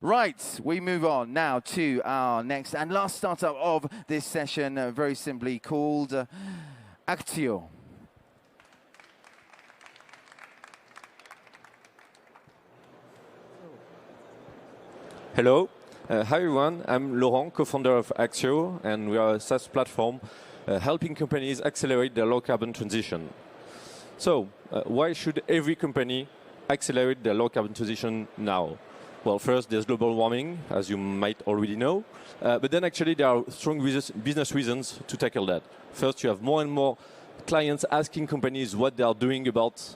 Right, we move on now to our next and last startup of this session, very simply called Aktio. Hello. Hi everyone, I'm Laurent, co-founder of Aktio, and we are a SaaS platform helping companies accelerate their low carbon transition. So, why should every company accelerate their low carbon transition now? Well, first, there's global warming, as you might already know, but then actually there are strong business reasons to tackle that. First, you have more and more clients asking companies what they are doing about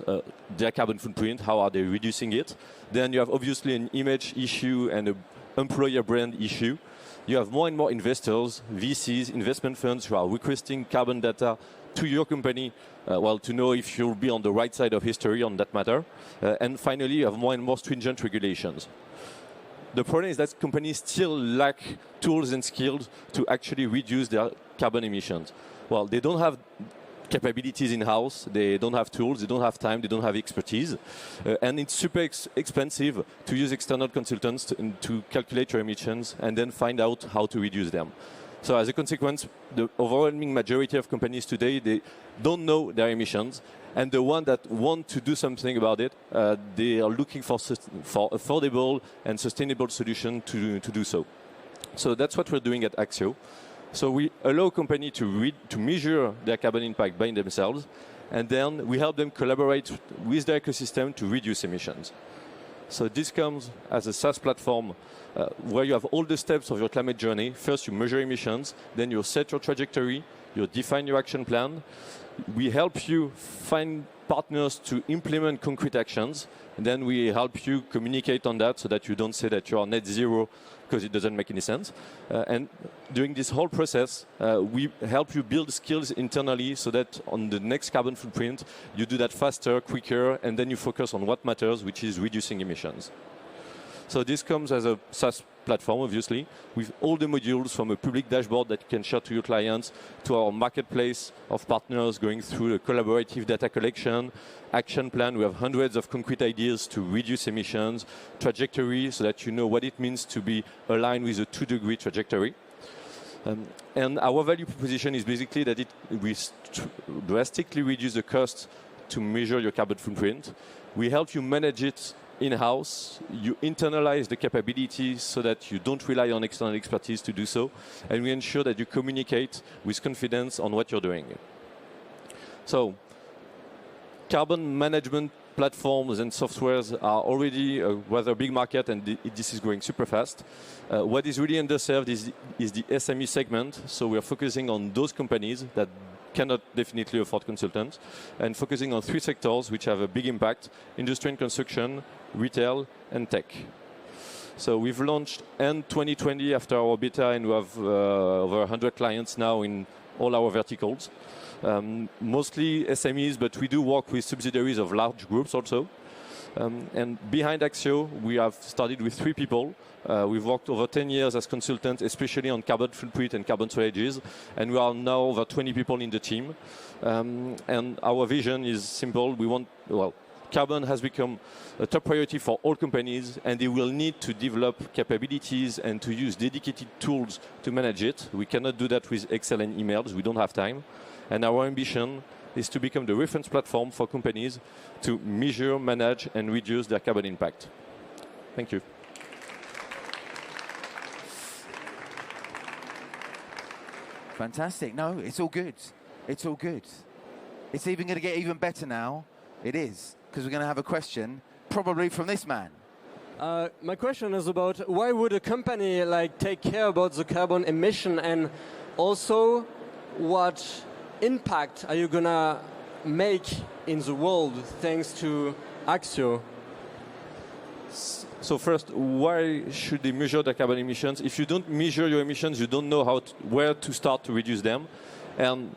their carbon footprint, how are they reducing it. Then you have obviously an image issue and an employer brand issue. You have more and more investors, VCs, investment funds who are requesting carbon data to your company, to know if you'll be on the right side of history on that matter. And finally, you have more and more stringent regulations. The problem is that companies still lack tools and skills to actually reduce their carbon emissions. Well, they don't have capabilities in-house, they don't have tools, they don't have time, they don't have expertise. And it's super expensive to use external consultants to calculate your emissions and then find out how to reduce them. So as a consequence, the overwhelming majority of companies today, they don't know their emissions. And the ones that want to do something about it, they are looking for affordable and sustainable solutions to do so. So that's what we're doing at Aktio. So we allow companies to measure their carbon impact by themselves, and then we help them collaborate with their ecosystem to reduce emissions. So this comes as a SaaS platform where you have all the steps of your climate journey. First, you measure emissions, then you set your trajectory, you define your action plan. We help you find partners to implement concrete actions, and then we help you communicate on that so that you don't say that you are net zero because it doesn't make any sense. And during this whole process, we help you build skills internally so that on the next carbon footprint, you do that faster, quicker, and then you focus on what matters, which is reducing emissions. So this comes as a SaaS platform, obviously, with all the modules from a public dashboard that you can share to your clients, to our marketplace of partners going through a collaborative data collection, action plan. We have hundreds of concrete ideas to reduce emissions, trajectory, so that you know what it means to be aligned with a 2-degree trajectory. And our value proposition is basically that we drastically reduce the cost to measure your carbon footprint. We help you manage it in-house, you internalize the capabilities so that you don't rely on external expertise to do so, and we ensure that you communicate with confidence on what you're doing. So, carbon management platforms and softwares are already a rather big market, and this is growing super fast. What is really underserved is the SME segment, so we are focusing on those companies that cannot definitely afford consultants, and focusing on 3 sectors which have a big impact: industry and construction, retail, and tech. So we've launched end 2020 after our beta, and we have over 100 clients now in all our verticals. Mostly SMEs, but we do work with subsidiaries of large groups also. And behind Aktio, we have started with 3 people. We've worked over 10 years as consultants, especially on carbon footprint and carbon strategies, and we are now over 20 people in the team. And our vision is simple. Carbon has become a top priority for all companies, and they will need to develop capabilities and to use dedicated tools to manage it. We cannot do that with Excel and emails. We don't have time. And our ambition is to become the reference platform for companies to measure, manage, and reduce their carbon impact. Thank you. Fantastic. No, it's all good. It's all good. It's even going to get even better now. It is, because we're going to have a question, probably from this man. My question is about why would a company take care about the carbon emission, and also what impact are you going to make in the world thanks to Aktio? So first, why should they measure their carbon emissions? If you don't measure your emissions, you don't know where to start to reduce them. And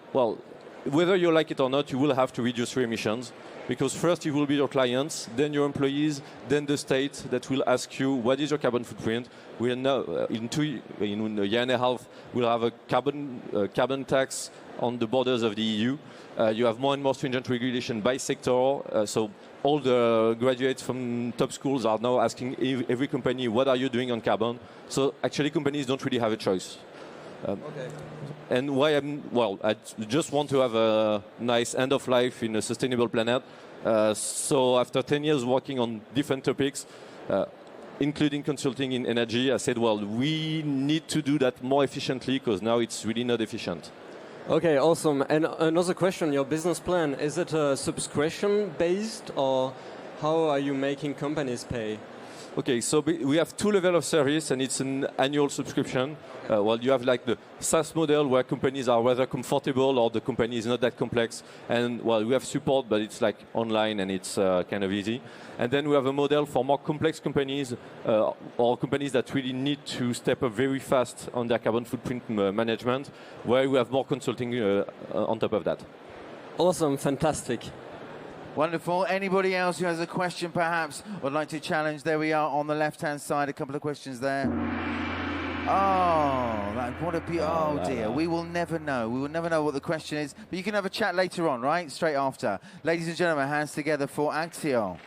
whether you like it or not, you will have to reduce your emissions, because first it will be your clients, then your employees, then the state that will ask you what is your carbon footprint. We are now in a year and a half we'll have a carbon tax on the borders of the EU. You have more and more stringent regulation by sector. So all the graduates from top schools are now asking every company, what are you doing on carbon? So actually companies don't really have a choice. Okay. And why I just want to have a nice end of life in a sustainable planet. So after 10 years working on different topics, including consulting in energy, I said, well, we need to do that more efficiently because now it's really not efficient. Okay, awesome. And another question, your business plan, is it subscription-based or how are you making companies pay? Okay, so we have two levels of service, and it's an annual subscription. Well, you have like the SaaS model where companies are rather comfortable, or the company is not that complex. And well, we have support, but it's like online and it's kind of easy. And then we have a model for more complex companies or companies that really need to step up very fast on their carbon footprint management, where we have more consulting on top of that. Awesome, fantastic. Wonderful. Anybody else who has a question perhaps would like to challenge? There we are on the left-hand side, a couple of questions there. Oh, what a oh dear. We will never know. We will never know what the question is, but you can have a chat later on, right? Straight after. Ladies and gentlemen, hands together for Aktio.